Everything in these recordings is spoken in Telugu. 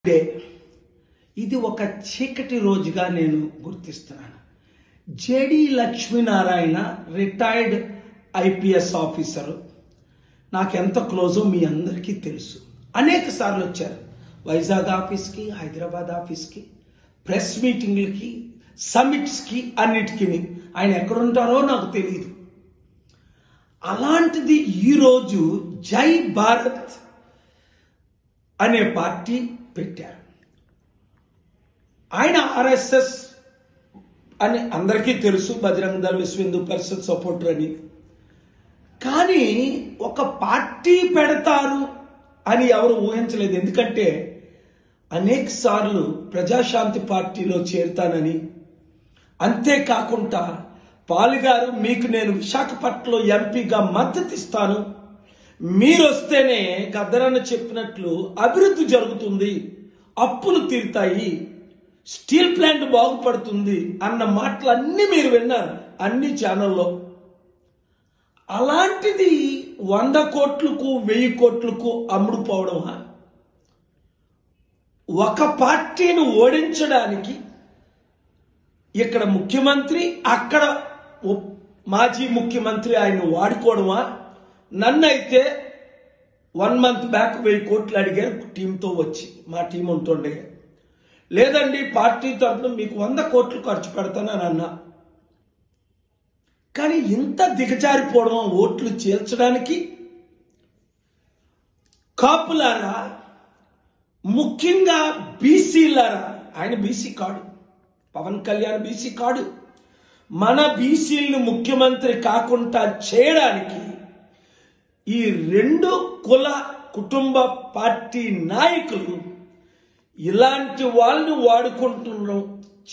డే ఇది ఒక చీకటి రోజుగా నేను గుర్తిస్తున్నాను. JD Lakshminarayana retired IPS officer, నాకెంత క్లోజో మీ అందరికీ తెలుసు. అనేక సార్లు వచ్చారు వైజాగ్ ఆఫీస్కి, హైదరాబాద్ ఆఫీస్కి, ప్రెస్ మీటింగ్లకి, సమిట్స్కి, అన్నిటికీ. ఆయన ఎక్కడుంటారో నాకు తెలియదు. అలాంటిది ఈరోజు జై భారత్ అనే పార్టీ పెట్టారు. ఆయన ఆర్ఎస్ఎస్ అని అందరికీ తెలుసు, బజరంగ దళ విశ్వ హిందూ పరిషత్ సపోర్టర్ అని. కానీ ఒక పార్టీ పెడతారు అని ఎవరు ఊహించలేదు. ఎందుకంటే అనేక సార్లు ప్రజాశాంతి పార్టీలో చేరుతానని, అంతేకాకుండా పాలుగారు మీకు నేను విశాఖపట్నంలో ఎంపీగా మద్దతు ఇస్తాను, మీరు వస్తేనే గద్దరన్న చెప్పినట్లు అభివృద్ధి జరుగుతుంది, అప్పులు తీరుతాయి, స్టీల్ ప్లాంట్ బాగుపడుతుంది అన్న మాటలన్నీ మీరు విన్నారు అన్ని ఛానల్లో. అలాంటిది 100 కోట్లకు 1000 కోట్లకు అమ్ముడుపోవడమా? ఒక పార్టీని ఓడించడానికి ఇక్కడ ముఖ్యమంత్రి, అక్కడ మాజీ ముఖ్యమంత్రి ఆయన వాడుకోవడమా? నన్నైతే 1 మంత్ బ్యాక్ 1000 కోట్లు అడిగారు టీంతో వచ్చి, మా టీం ఉంటుండే. లేదండి పార్టీ తరఫున మీకు 100 కోట్లు ఖర్చు పెడతానని అన్నా. కానీ ఇంత దిగజారిపోవడం ఓట్లు చేల్చడానికి? కాపులారా, ముఖ్యంగా బీసీలారా, ఆయన బీసీ కాడు, పవన్ కళ్యాణ్ బీసీ కాడు. మన బీసీలను ముఖ్యమంత్రి కాకుండా చేయడానికి ఈ 2 కుల కుటుంబ పార్టీ నాయకులు ఇలాంటి వాళ్ళని వాడుకుంటున్నాం.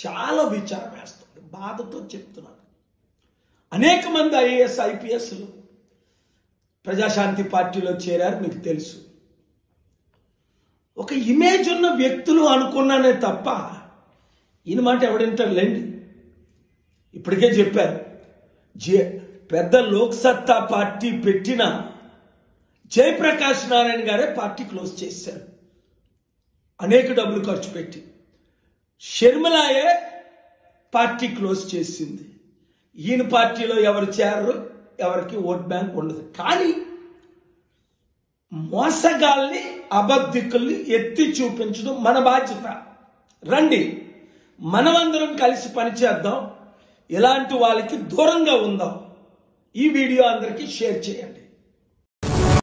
చాలా విచారం వేస్తుంది, బాధతో చెప్తున్నాను. అనేక మంది ఐఏఎస్ ఐపీఎస్లు ప్రజాశాంతి పార్టీలో చేరారు, మీకు తెలుసు. ఒక ఇమేజ్ ఉన్న వ్యక్తులు అనుకున్నానే తప్ప ఈయన మాట ఎవడింటారులేండి. ఇప్పటికే చెప్పారు, పెద్ద లోక్సత్తా పార్టీ పెట్టిన జయప్రకాష్ నారాయణ గారే పార్టీ క్లోజ్ చేశారు, అనేక డబ్బులు ఖర్చు పెట్టి. షర్మిలాయే పార్టీ క్లోజ్ చేసింది. ఈయన పార్టీలో ఎవరు చేరరు, ఎవరికి ఓట్ బ్యాంక్ ఉండదు. కానీ మోసగాల్ని, అబద్ధికుల్ని ఎత్తి చూపించడం మన బాధ్యత. రండి మనమందరం కలిసి పనిచేద్దాం, ఇలాంటి వాళ్ళకి దూరంగా ఉందాం. ఈ వీడియో అందరికీ షేర్ చేయండి.